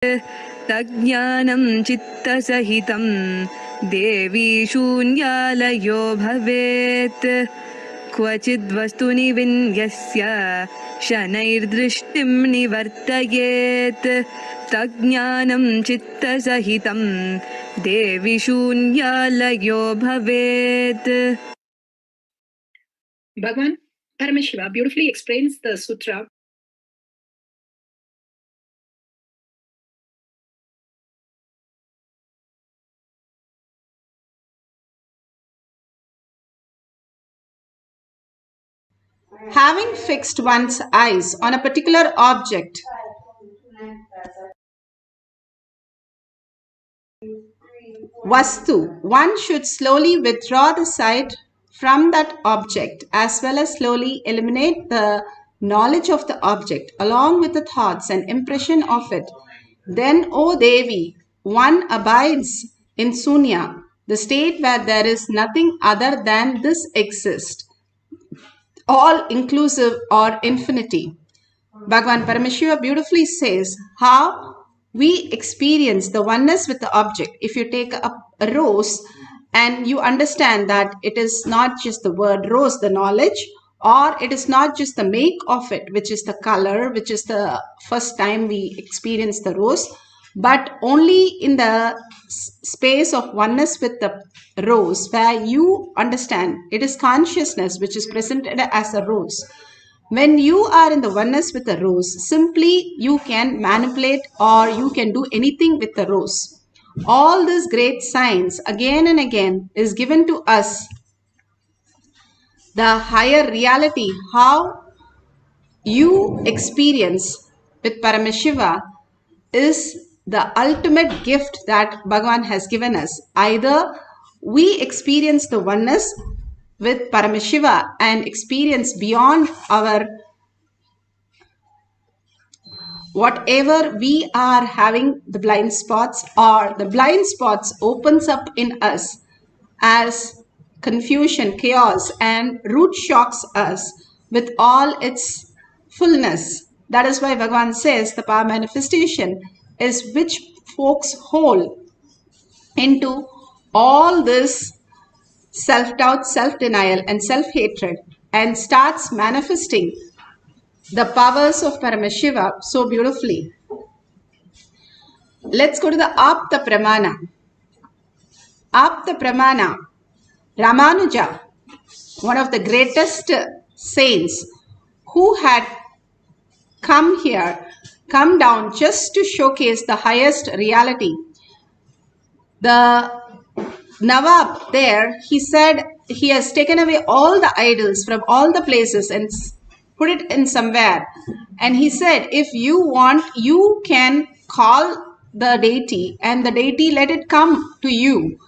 तज्ज्ञानं चित्तसहितं देवी शून्यालयो भवेत् क्वचिद्वस्तुनि विन्यस्य शनैर्दृष्टिं निवर्तयेत् तज्ज्ञानं चित्तसहितं देवी शून्यालयो भवेत्. Bhagavan Paramashiva beautifully explains the sutra. Having fixed one's eyes on a particular object, Vastu, one should slowly withdraw the sight from that object as well as slowly eliminate the knowledge of the object along with the thoughts and impression of it. Then, O Devi, one abides in Sunya, the state where there is nothing other than this exists, all inclusive or infinity. Bhagavan Paramashiva beautifully says how we experience the oneness with the object. If you take a rose and you understand that it is not just the word rose, the knowledge, or it is not just the make of it, which is the color, which is the first time we experience the rose, but only in the space of oneness with the rose, where you understand it is consciousness which is presented as a rose. When you are in the oneness with the rose, simply you can manipulate or you can do anything with the rose. All these great signs again and again is given to us. The higher reality, how you experience with Paramashiva, is the ultimate gift that Bhagavan has given us. Either we experience the oneness with Paramashiva and experience beyond our whatever we are having the blind spots, or the blind spots opens up in us as confusion, chaos, and root shocks us with all its fullness. That is why Bhagavan says the power manifestation is which folks hold into all this self-doubt, self-denial, and self-hatred and starts manifesting the powers of Paramashiva so beautifully. Let's go to the Apta Pramana. Apta Pramana, Ramanuja, one of the greatest saints who had come down just to showcase the highest reality. The Nawab there, he said he has taken away all the idols from all the places and put it in somewhere. And he said, if you want, you can call the deity and the deity let it come to you.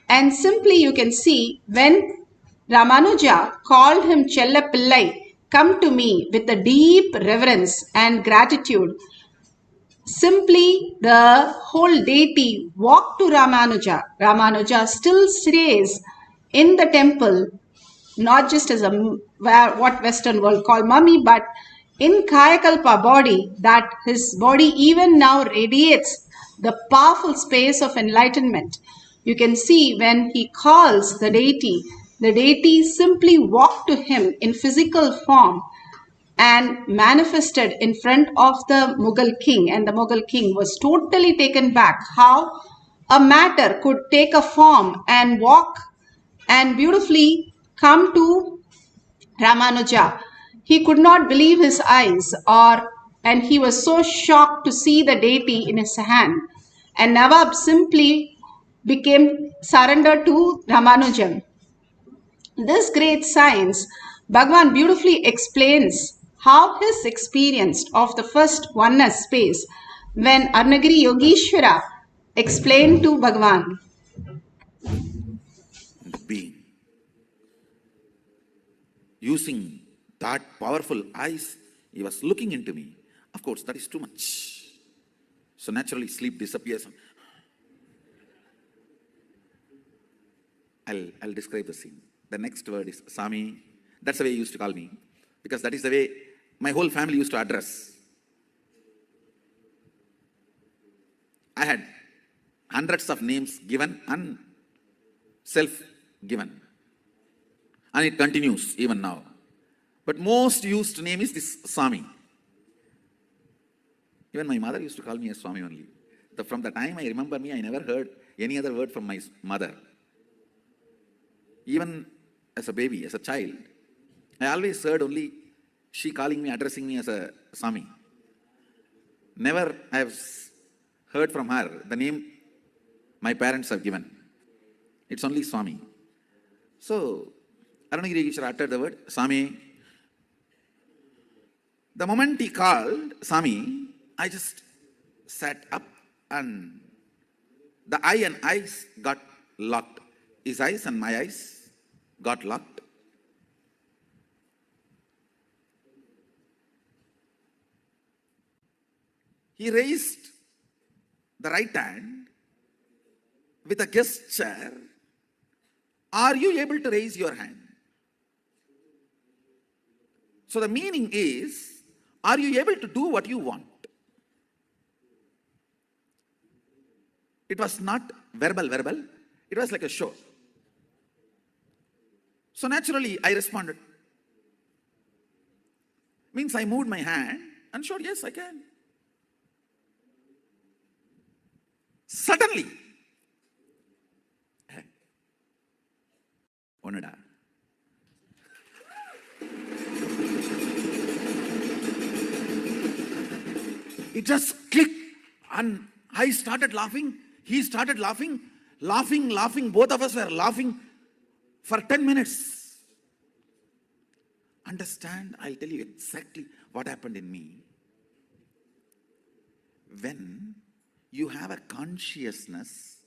And simply you can see when Ramanuja called him Chella Pillai, come to me with a deep reverence and gratitude. Simply the whole deity walked to Ramanuja. Ramanuja still stays in the temple, not just as what Western world call mummy, but in Kayakalpa body, that his body even now radiates the powerful space of enlightenment. You can see when he calls the deity simply walked to him in physical form and manifested in front of the Mughal king, and the Mughal king was totally taken back how a matter could take a form and walk and beautifully come to Ramanuja. He could not believe his eyes, and he was so shocked to see the deity in his hand. And Nawab simply became surrendered to Ramanujan. This great science, Bhagavan beautifully explains how his experience of the first oneness space when Arunagiri Yogeshwara explained to Bhagavan. Being. Using that powerful eyes, he was looking into me. Of course, that is too much. So naturally, sleep disappears. I'll describe the scene. The next word is Sami. That's the way he used to call me, because that is the way my whole family used to address. I had hundreds of names given and self-given. And it continues even now. But most used name is this Swami. Even my mother used to call me as Swami only. From the time I remember me, I never heard any other word from my mother. Even as a baby, as a child, I always heard only she calling me, addressing me as a Swami. Never I have heard from her the name my parents have given. It's only Swami. So, Arunagiri Ishwara uttered the word Swami. The moment he called Swami, I just sat up and the eye and eyes got locked. His eyes and my eyes got locked. He raised the right hand with a gesture. Are you able to raise your hand? So the meaning is, are you able to do what you want? It was not verbal. It was like a show. So naturally, I responded. Means I moved my hand and showed, yes, I can. Suddenly, Onada. It just clicked and I started laughing. He started laughing. Both of us were laughing for 10 minutes. Understand? I'll tell you exactly what happened in me. When you have a consciousness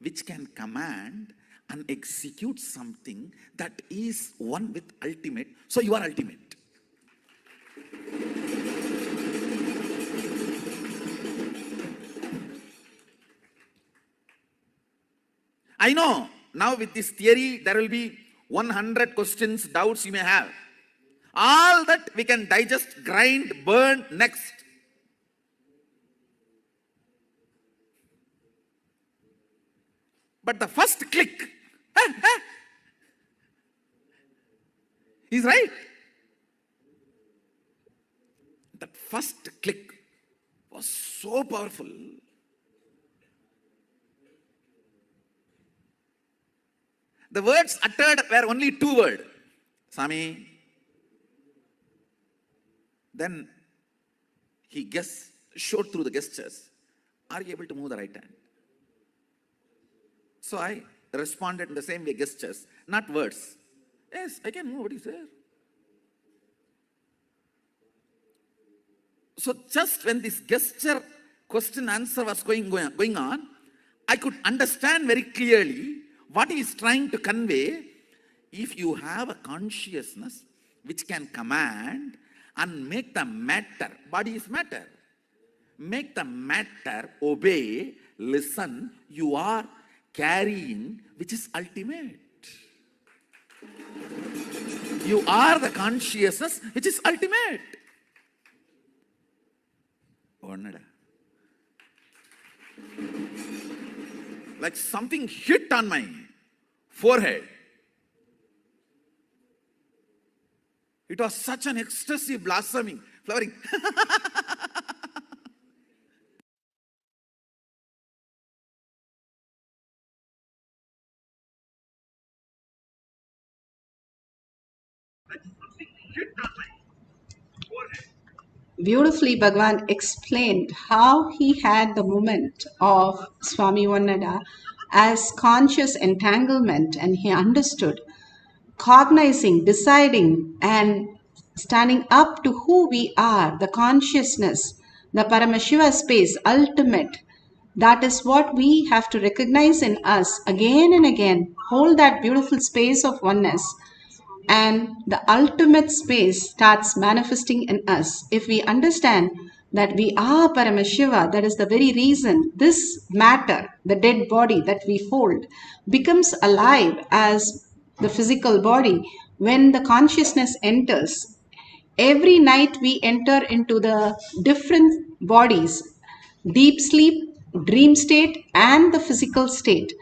which can command and execute something that is one with ultimate, so you are ultimate. I know now with this theory there will be 100 questions, doubts you may have. All that we can digest, grind, burn next. But the first click, he's right. That first click was so powerful. The words uttered were only 2 words. Swami. Then he showed through the gestures. Are you able to move the right hand? So I responded in the same way, gestures, not words. Yes, I can move. What is there? So just when this gesture, question, answer was going on, I could understand very clearly what he is trying to convey. If you have a consciousness which can command and make the matter, body is matter, make the matter obey, listen, you are carrying, which is ultimate. You are the consciousness which is ultimate. Like something hit on my forehead. It was such an ecstasy blossoming, flowering. Beautifully, Bhagavan explained how he had the moment of Swami Vannada as conscious entanglement, and he understood, cognizing, deciding, and standing up to who we are, the consciousness, the Paramashiva space, ultimate. That is what we have to recognize in us again and again. Hold that beautiful space of oneness, and the ultimate space starts manifesting in us. If we understand that we are Paramashiva, that is the very reason this matter, the dead body that we hold, becomes alive as the physical body when the consciousness enters. Every night we enter into the different bodies, deep sleep, dream state and the physical state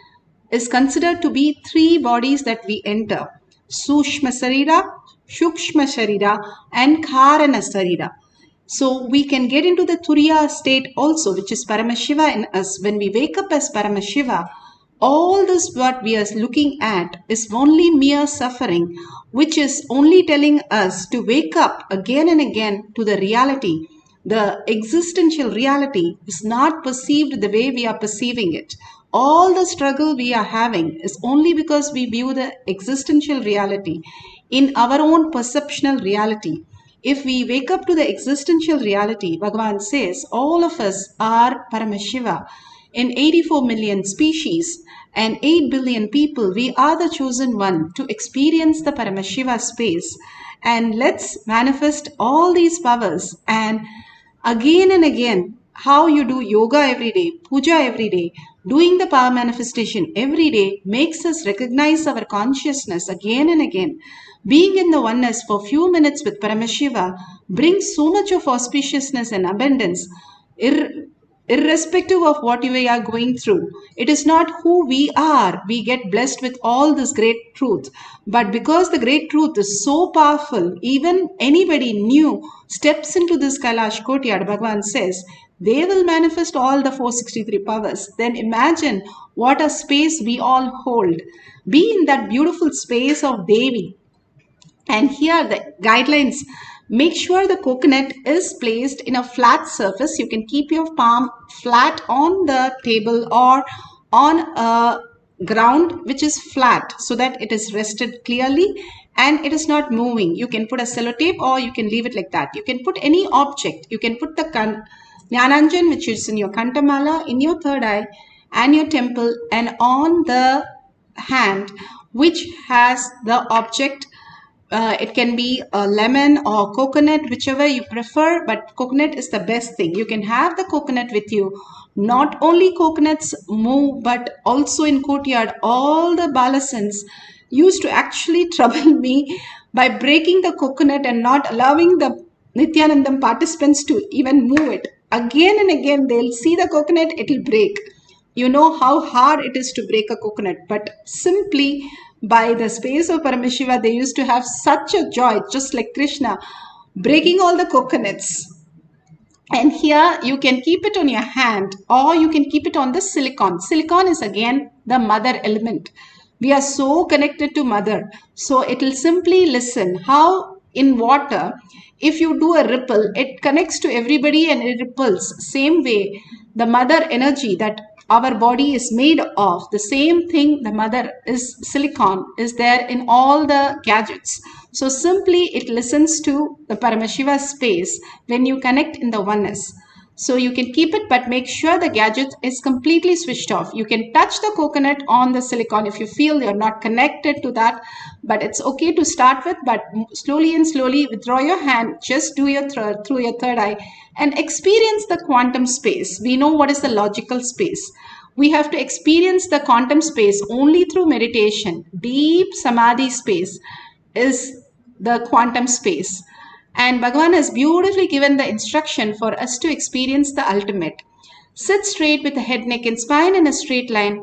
is considered to be three bodies that we enter: Sushma Sarira, Shukshma Sharira, and Karana Sarira. So we can get into the Turiya state also, which is Paramashiva in us. When we wake up as Paramashiva, all this what we are looking at is only mere suffering, which is only telling us to wake up again and again to the reality. The existential reality is not perceived the way we are perceiving it. All the struggle we are having is only because we view the existential reality in our own perceptional reality. If we wake up to the existential reality, Bhagavan says all of us are Paramashiva. In 84 million species and 8 billion people, we are the chosen one to experience the Paramashiva space. And let's manifest all these powers. And again, how you do yoga every day, puja every day, doing the power manifestation every day makes us recognize our consciousness again and again. Being in the oneness for few minutes with Paramashiva brings so much of auspiciousness and abundance, irrespective of what we are going through. It is not who we are. We get blessed with all this great truth. But because the great truth is so powerful, even anybody new steps into this Kailash courtyard, Bhagavan says, they will manifest all the 463 powers. Then imagine what a space we all hold. Be in that beautiful space of Devi. And here the guidelines: make sure the coconut is placed in a flat surface. You can keep your palm flat on the table or on a ground which is flat so that it is rested clearly and it is not moving. You can put a sellotape or you can leave it like that. You can put any object. You can put the Jnananjan, which is in your Kantamala, in your third eye and your temple, and on the hand which has the object. It can be a lemon or coconut, whichever you prefer, but coconut is the best thing. You can have the coconut with you. Not only coconuts move, but also in courtyard, all the balasans used to actually trouble me by breaking the coconut and not allowing the Nithyanandam participants to even move it. Again and again, they'll see the coconut, it'll break. You know how hard it is to break a coconut, but simply by the space of Paramashiva, they used to have such a joy, just like Krishna, breaking all the coconuts. And here you can keep it on your hand or you can keep it on the silicon. Silicon is again the mother element. We are so connected to mother. So it will simply listen how in water, if you do a ripple, it connects to everybody and it ripples. Same way, the mother energy that our body is made of, the same thing, the mother is silicon, is there in all the gadgets. So simply it listens to the Paramashiva space when you connect in the oneness. So you can keep it, but make sure the gadget is completely switched off. You can touch the coconut on the silicon if you feel you're not connected to that, but it's okay to start with, but slowly and slowly withdraw your hand, just do your through your third eye and experience the quantum space. We know what is the logical space. We have to experience the quantum space only through meditation. Deep samadhi space is the quantum space. And Bhagavan has beautifully given the instruction for us to experience the ultimate. Sit straight with the head, neck and spine in a straight line.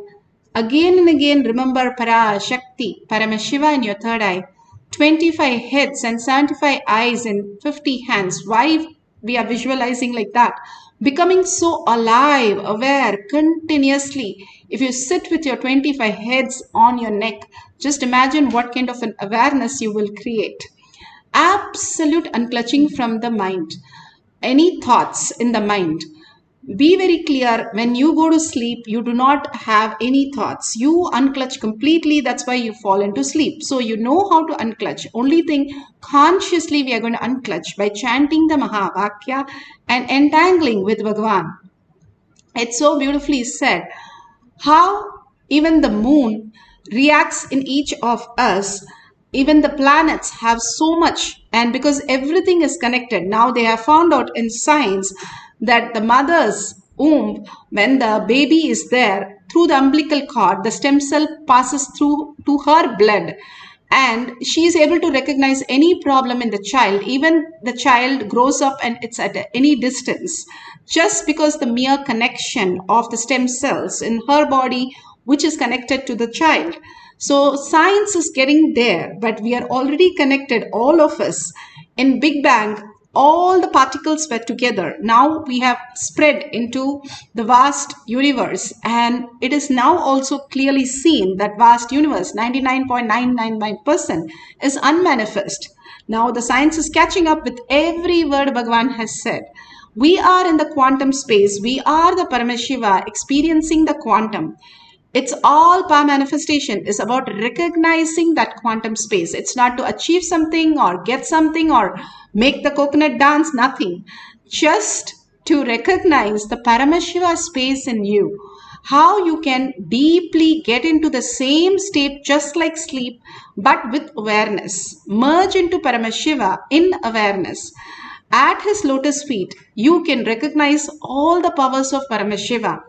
Again and again remember Para, Shakti, Paramashiva in your third eye. 25 heads and 75 eyes and 50 hands. Why we are visualizing like that? Becoming so alive, aware, continuously. If you sit with your 25 heads on your neck, just imagine what kind of an awareness you will create. Absolute unclutching from the mind. Any thoughts in the mind. Be very clear, when you go to sleep, you do not have any thoughts. You unclutch completely, that's why you fall into sleep. So you know how to unclutch. Only thing, consciously we are going to unclutch by chanting the Mahavakya and entangling with Bhagavan. It's so beautifully said. How even the moon reacts in each of us. Even the planets have so much, and because everything is connected, now they have found out in science that the mother's womb, when the baby is there, through the umbilical cord, the stem cell passes through to her blood. and she is able to recognize any problem in the child, even the child grows up and it's at any distance, just because the mere connection of the stem cells in her body which is connected to the child. So science is getting there, but we are already connected, all of us. In Big Bang, all the particles were together. Now we have spread into the vast universe, and it is now also clearly seen that vast universe, 99.999%, is unmanifest. Now the science is catching up with every word Bhagavan has said. We are in the quantum space. We are the Paramashiva experiencing the quantum. It's all power manifestation is about recognizing that quantum space. It's not to achieve something or get something or make the coconut dance, nothing. Just to recognize the Paramashiva space in you. How you can deeply get into the same state just like sleep, but with awareness. Merge into Paramashiva in awareness. At his lotus feet, you can recognize all the powers of Paramashiva.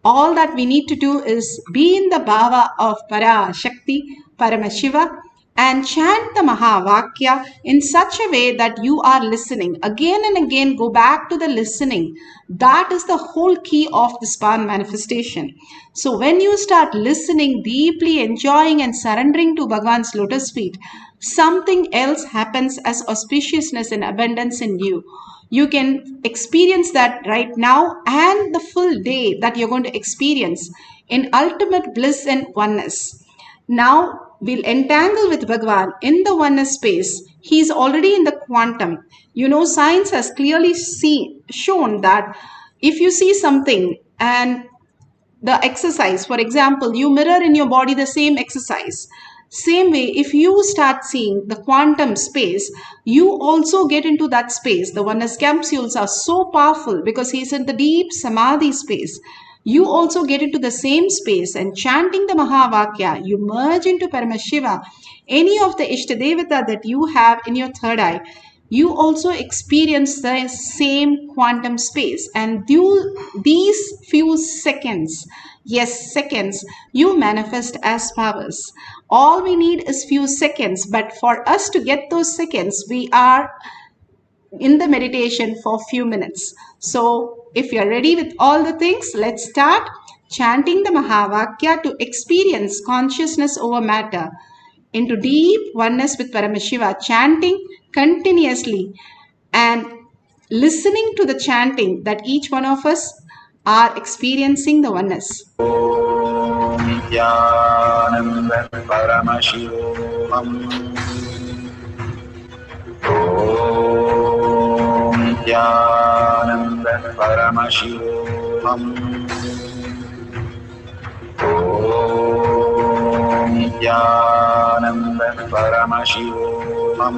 All that we need to do is be in the bhava of Para Shakti, Paramashiva, and chant the Mahavakya in such a way that you are listening. Again and again, go back to the listening. That is the whole key of this power manifestation. So when you start listening deeply, enjoying and surrendering to Bhagavan's lotus feet, something else happens as auspiciousness and abundance in you. You can experience that right now and the full day that you're going to experience in ultimate bliss and oneness. Now we'll entangle with Bhagavan in the oneness space. He's already in the quantum. You know, science has clearly shown that if you see something and the exercise, for example, you mirror in your body the same exercise. Same way, if you start seeing the quantum space, you also get into that space. The oneness capsules are so powerful because he's in the deep samadhi space. You also get into the same space, and chanting the Mahavakya, you merge into Paramashiva. Any of the Ishtadevata that you have in your third eye, you also experience the same quantum space. And these few seconds, yes, seconds, you manifest as powers. All we need is few seconds, but for us to get those seconds, we are in the meditation for few minutes. So if you're ready with all the things, let's start chanting the Mahavakya to experience consciousness over matter into deep oneness with Paramashiva, chanting continuously and listening to the chanting that each one of us are experiencing the oneness. Nithyananda Paramashivoham. Nithyananda Paramashivoham. Nithyananda Paramashivoham.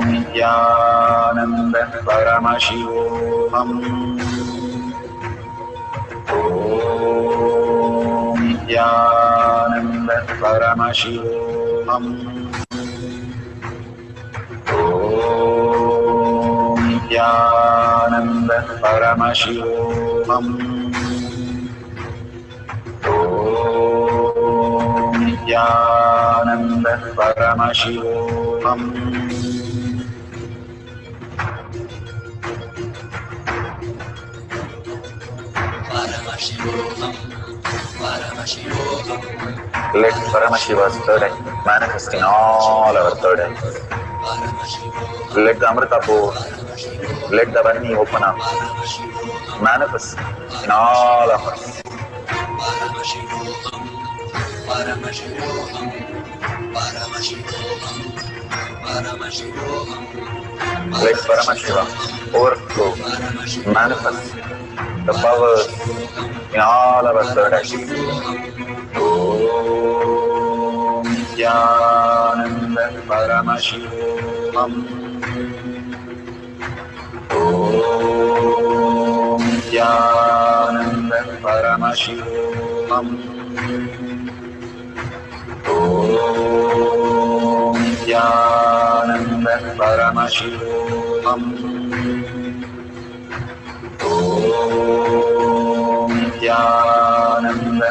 Nithyananda Paramashivoham. Nithyananda Paramashivoham. Nithyananda Paramashivoham. Nithyananda Paramashivoham. Let Paramashiva's third eye manifest in all our third eyes. Let the Amrita pour, let the Varni open up, manifest in all of us. Let Paramashiva overflow, manifest the powers in all our third eyes. Om Nithyananda Paramashivoham. Om Nithyananda Paramashivoham. Om Nithyananda Paramashivoham. Om Nithyananda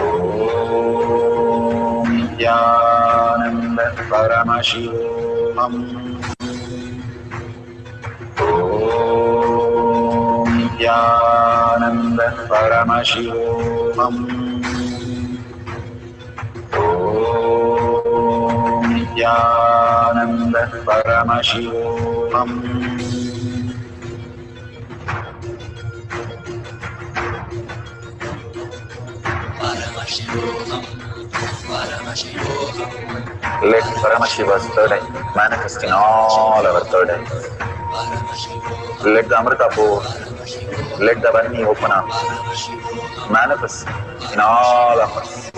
Om Nithyananda Paramashivoham. Om Nithyananda Paramashivoham. Om Nithyananda Paramashivoham. Let Paramashiva's third eye manifest in all our third eyes. Let the Amrita-pour, let the Vani open up, manifest in all of us.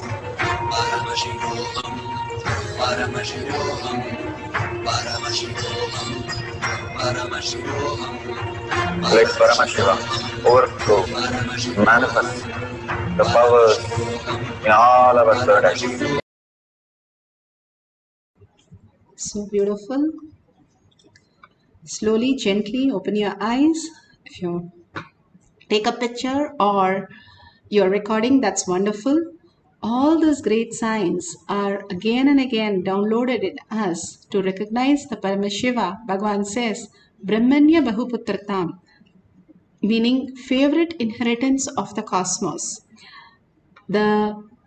Let Paramashiva overflow, manifest the powers in all our third eyes. So beautiful. Slowly, gently open your eyes. If you take a picture or you're recording, that's wonderful. All those great signs are again and again downloaded in us to recognize the Paramashiva. Bhagavan says, Brahmanya Bahuputratam, meaning favorite inheritance of the cosmos.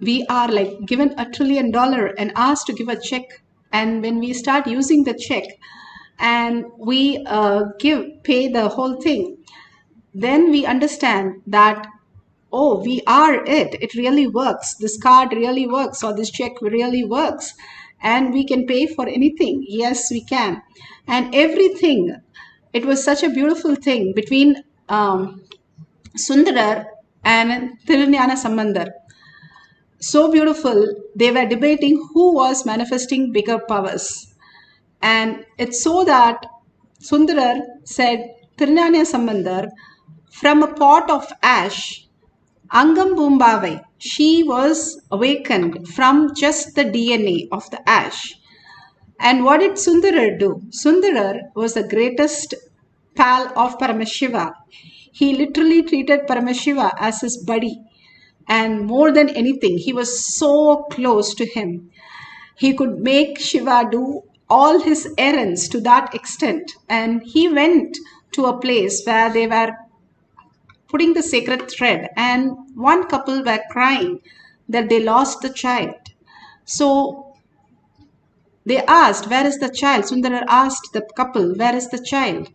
We are like given $1 trillion and asked to give a check, and when we start using the check and we pay the whole thing, then we understand that, oh, we are it really works, this card really works, or this check really works, and we can pay for anything. Yes, we can. And everything, it was such a beautiful thing between Sundarar and Tirunjana Sambandar. So beautiful. They were debating who was manifesting bigger powers. And it's so that Sundarar said, Tirunjana Sambandar, from a pot of ash, Angam Boombavai, she was awakened from just the DNA of the ash. And what did Sundarar do? Sundarar was the greatest pal of Paramashiva. He literally treated Paramashiva as his buddy. And more than anything, he was so close to him. He could make Shiva do all his errands to that extent. And he went to a place where they were putting the sacred thread, and one couple were crying that they lost the child. So they asked, where is the child? Sundarar asked the couple, where is the child?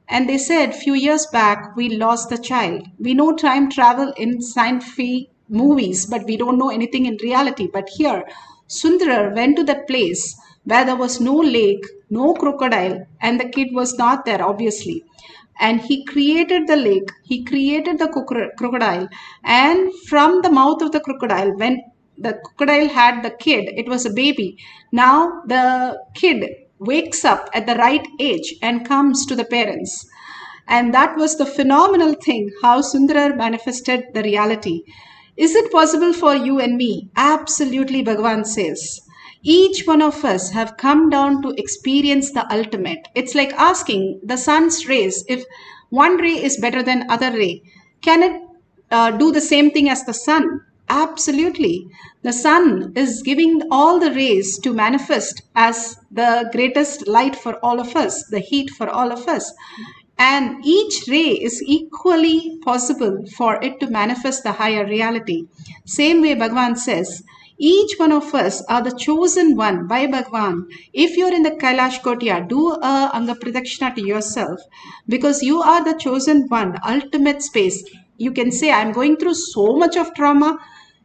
And they said, few years back, we lost the child. We know time travel in science-fi movies, but we don't know anything in reality. But here, Sundarar went to that place where there was no lake, no crocodile, and the kid was not there, obviously. And he created the lake, he created the crocodile, and from the mouth of the crocodile, when the crocodile had the kid, it was a baby. Now the kid wakes up at the right age and comes to the parents. And that was the phenomenal thing, how Sundarar manifested the reality. Is it possible for you and me? Absolutely, Bhagavan says. Each one of us have come down to experience the ultimate. It's like asking the sun's rays, if one ray is better than other ray, can it do the same thing as the sun? Absolutely. The sun is giving all the rays to manifest as the greatest light for all of us, the heat for all of us. And each ray is equally possible for it to manifest the higher reality. Same way Bhagavan says, each one of us are the chosen one by Bhagavan. If you're in the Kailash Kotya, do a Anga Pradakshina to yourself, because you are the chosen one, ultimate space. You can say, I'm going through so much of trauma.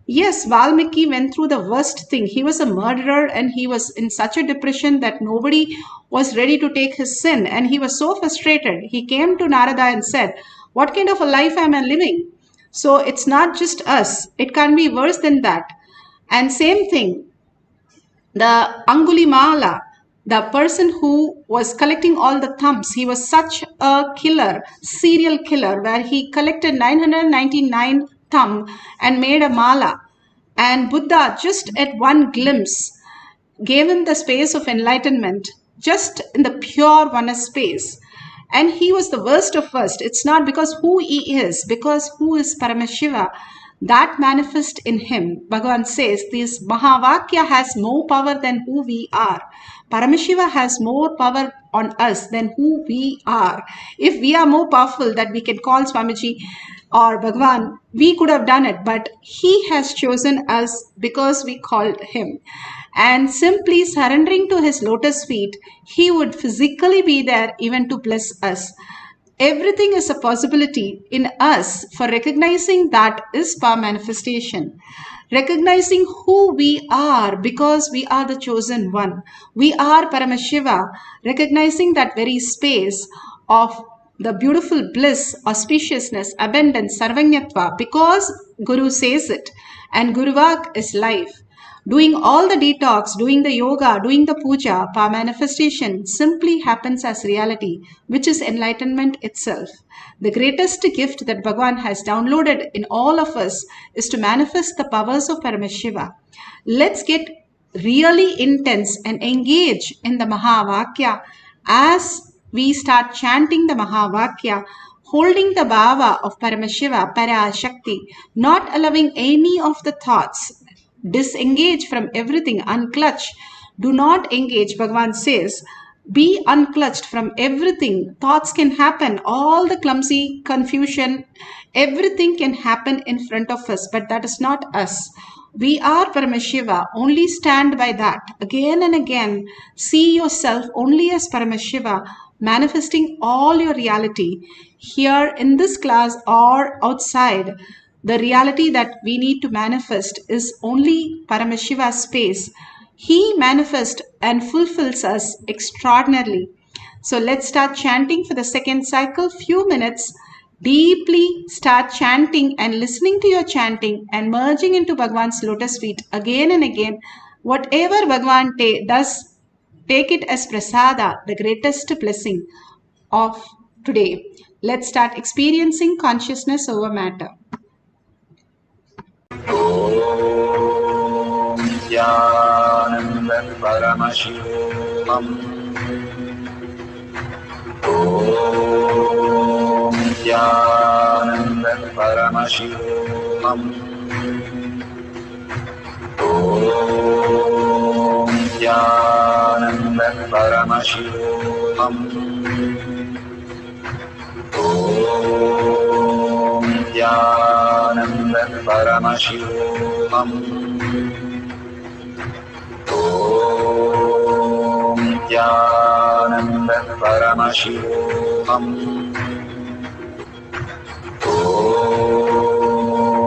Yes, Valmiki went through the worst thing. He was a murderer and he was in such a depression that nobody was ready to take his sin. And he was so frustrated. He came to Narada and said, what kind of a life am I living? So it's not just us. It can be worse than that. And same thing, the Angulimala, the person who was collecting all the thumbs, he was such a killer, serial killer, where he collected 999 thumb and made a mala. And Buddha, just at one glimpse, gave him the space of enlightenment, just in the pure oneness space. And he was the worst of worst. It's not because who he is, because who is Paramashiva. that manifest in him. Bhagavan says this Mahavakya has more power than who we are. Paramashiva has more power on us than who we are. If we are more powerful that we can call Swamiji or Bhagavan, we could have done it, but he has chosen us because we called him. And simply surrendering to his lotus feet, he would physically be there even to bless us. Everything is a possibility in us for recognizing that is power manifestation. Recognizing who we are because we are the chosen one. We are Paramashiva. Recognizing that very space of the beautiful bliss, auspiciousness, abundance, sarvanyatva because Guru says it and Guruvak is life. Doing all the detox, doing the yoga, doing the puja, power manifestation simply happens as reality, which is enlightenment itself. The greatest gift that Bhagavan has downloaded in all of us is to manifest the powers of Paramashiva. Let's get really intense and engage in the Mahavakya as we start chanting the Mahavakya, holding the bhava of Paramashiva, Parashakti, not allowing any of the thoughts. Disengage from everything, unclutch. Do not engage, Bhagavan says. Be unclutched from everything. Thoughts can happen, all the clumsy confusion, everything can happen in front of us, but that is not us. We are Paramashiva. Only stand by that. Again and again, see yourself only as Paramashiva, manifesting all your reality here in this class or outside. The reality that we need to manifest is only Paramashiva's space. He manifests and fulfills us extraordinarily. So let's start chanting for the second cycle. Few minutes. Deeply start chanting and listening to your chanting and merging into Bhagavan's lotus feet again and again. Whatever Bhagavan does, take it as prasada, the greatest blessing of today. Let's start experiencing consciousness over matter. Om Nithyananda Paramashivam. Om Nithyananda Paramashivam. Om Nithyananda Paramashivam. Om Nithyananda Paramashivoham. Om Nithyananda Paramashivoham. Om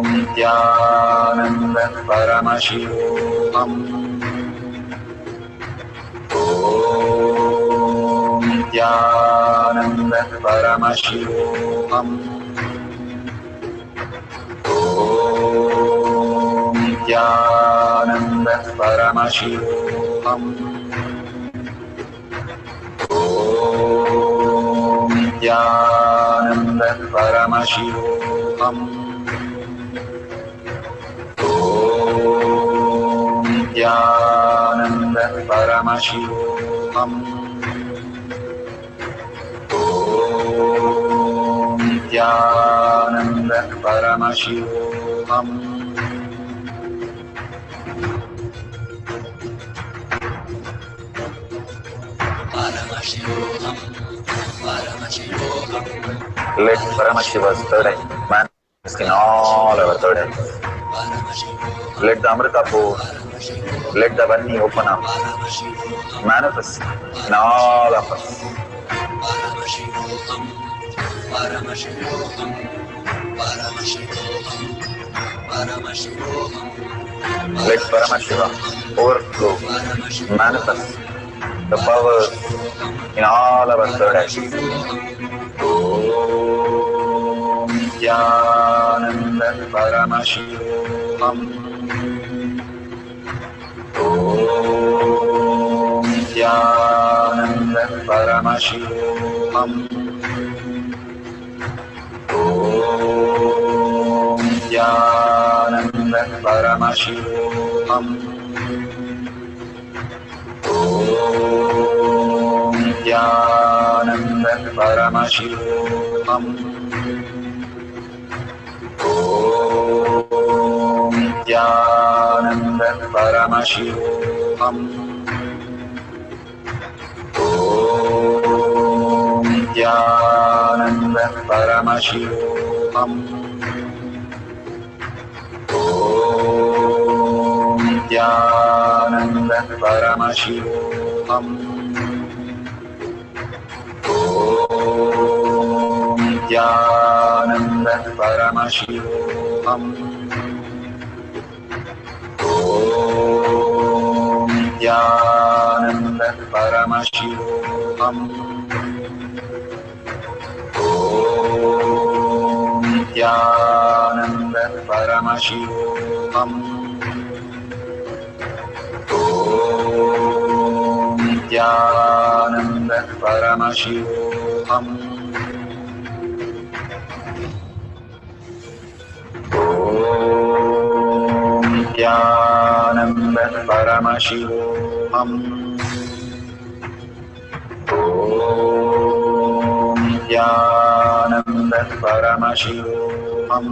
Nithyananda Paramashivoham. Om Nithyananda Paramashivoham. Om Nithyananda Paramashivoham. Om Nithyananda Paramashivoham. Om Nithyananda Paramashivoham. Om Nithyananda Paramashivoham. Let Paramashiva's third eye manifest in all our third eyes. Let the Amrita pour, let the Vani open up, manifest in all of us. Let Paramashiva overflow, manifest the powers in all our third eyes. Om Nithyananda Paramashivoham. Om Nithyananda Paramashivoham. Om Nithyananda Paramashivoham. Om Nithyananda Paramashivoham. Om Paramashivoham. Om Nithyananda Paramashivoham. Om Nithyananda Paramashivoham. Om Nithyananda Paramashivoham. Om Nithyananda Paramashivoham. Om Nithyananda Paramashivoham. Om Nithyananda Paramashivoham. Om Nithyananda Paramashivoham. Om Nithyananda Paramashivoham. Om Nithyananda Paramashivoham.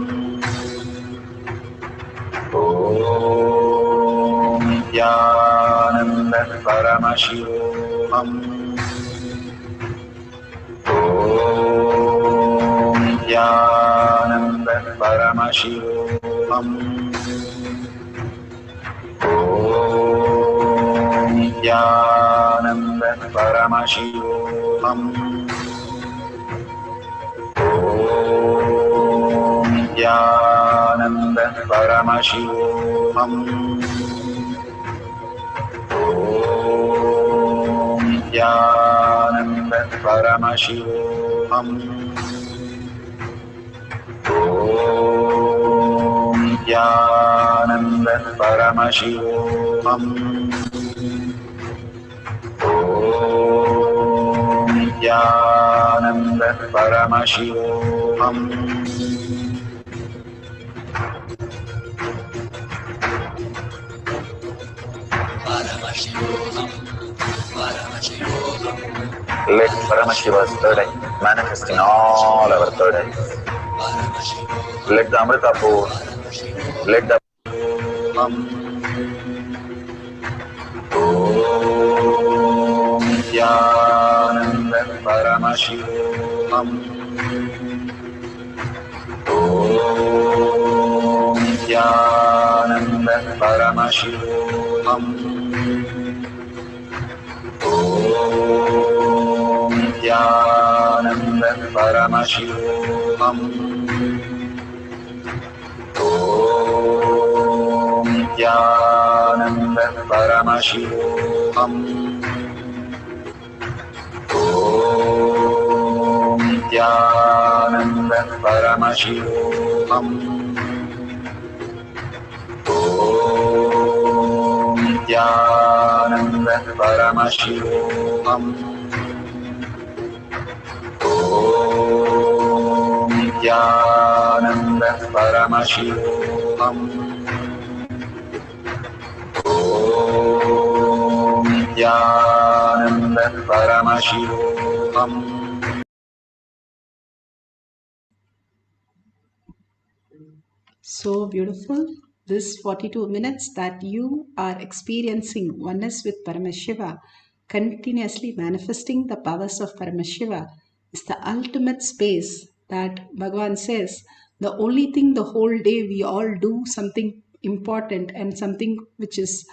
Om Nithyananda Paramashivoham. Om Nithyananda Paramashivoham. Om Nithyananda Paramashivoham. Om Nithyananda Paramashivoham. Om Nithyananda Paramashivoham. Om Nithyananda Paramashivoham. Let Paramashiva's third eye manifest in all our third eyes. Let the Amrita pour, let the Om Nithyananda Paramashivoham. Om Nithyananda Paramashivoham. Om Nithyananda Paramashivoham. Om Nithyananda Paramashivoham. Om Nithyananda Paramashivoham. Om Nithyananda Paramashivoham. Om Nithyananda Paramashivoham. Om Nithyananda Paramashivoham. So beautiful. This 42 minutes that you are experiencing oneness with Paramashiva, continuously manifesting the powers of Paramashiva, is the ultimate space that Bhagavan says the only thing the whole day we all do something important and something which is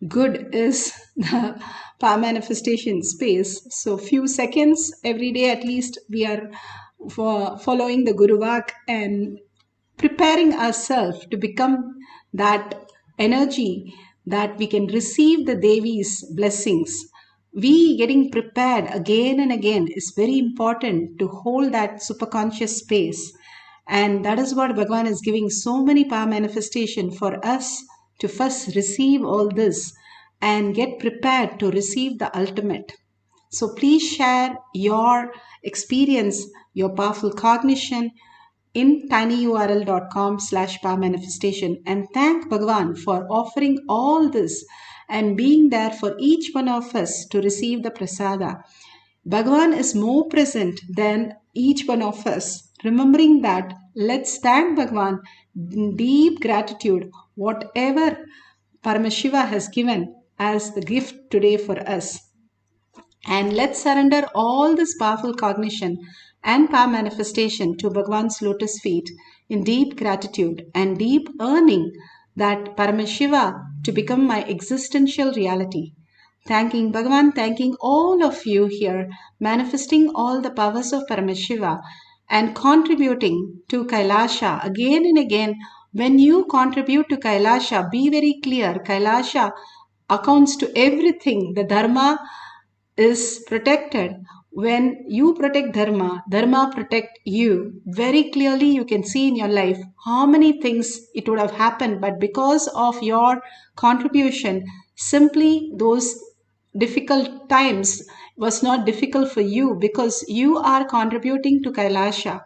good is the power manifestation space. So few seconds every day at least we are following the Guru Vak and preparing ourselves to become that energy that we can receive the Devi's blessings. We getting prepared again and again is very important to hold that superconscious space. And that is what Bhagavan is giving so many power manifestation for us to first receive all this and get prepared to receive the ultimate. So please share your experience, your powerful cognition in tinyurl.com/power manifestation, and thank Bhagavan for offering all this and being there for each one of us to receive the prasada. Bhagavan is more present than each one of us. Remembering that, let's thank Bhagavan in deep gratitude, whatever Paramashiva has given as the gift today for us. And let's surrender all this powerful cognition and power manifestation to Bhagwan's lotus feet in deep gratitude and deep earning that Paramashiva to become my existential reality. Thanking Bhagwan, thanking all of you here, manifesting all the powers of Paramashiva and contributing to Kailasa again and again. When you contribute to Kailasa, be very clear, Kailasa accounts to everything. The Dharma is protected. When you protect Dharma, Dharma protect you. Very clearly you can see in your life how many things it would have happened, but because of your contribution, simply those difficult times was not difficult for you because you are contributing to Kailasa.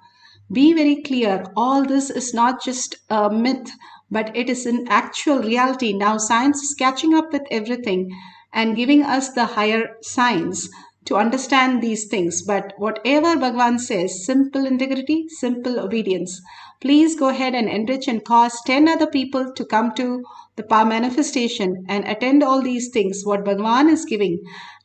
Be very clear, all this is not just a myth, but it is an actual reality. Now science is catching up with everything and giving us the higher science to understand these things. But whatever Bhagwan says, simple integrity, simple obedience. Please go ahead and enrich and cause 10 other people to come to the power manifestation and attend all these things, what Bhagwan is giving,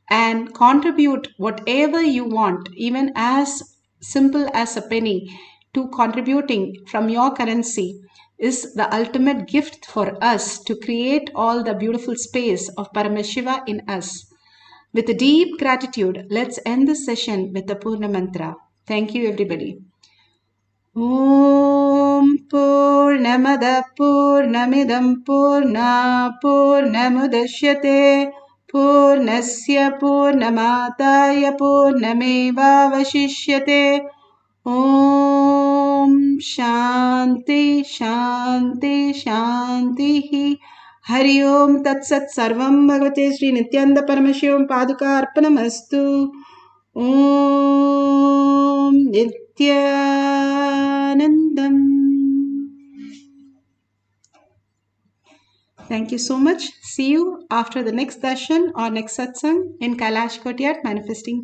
and contribute whatever you want, even as simple as a penny, to contributing from your currency is the ultimate gift for us to create all the beautiful space of Paramashiva in us. With a deep gratitude, let's end this session with the Purna Mantra. Thank you, everybody. Om Purnamada Purnamidam Purna Purnamudashyate Purnasya Purnamataya Purnamevavashishyate. Om Shanti Shanti Shanti. Hari Om Tat Sat Sarvam Bhagavate Sri Nithyananda Paramashivam Paduka Arpanamastu. Om Nithyanandam. Thank you so much. See you after the next darshan or next satsang in Kailash Courtyard Manifesting Power.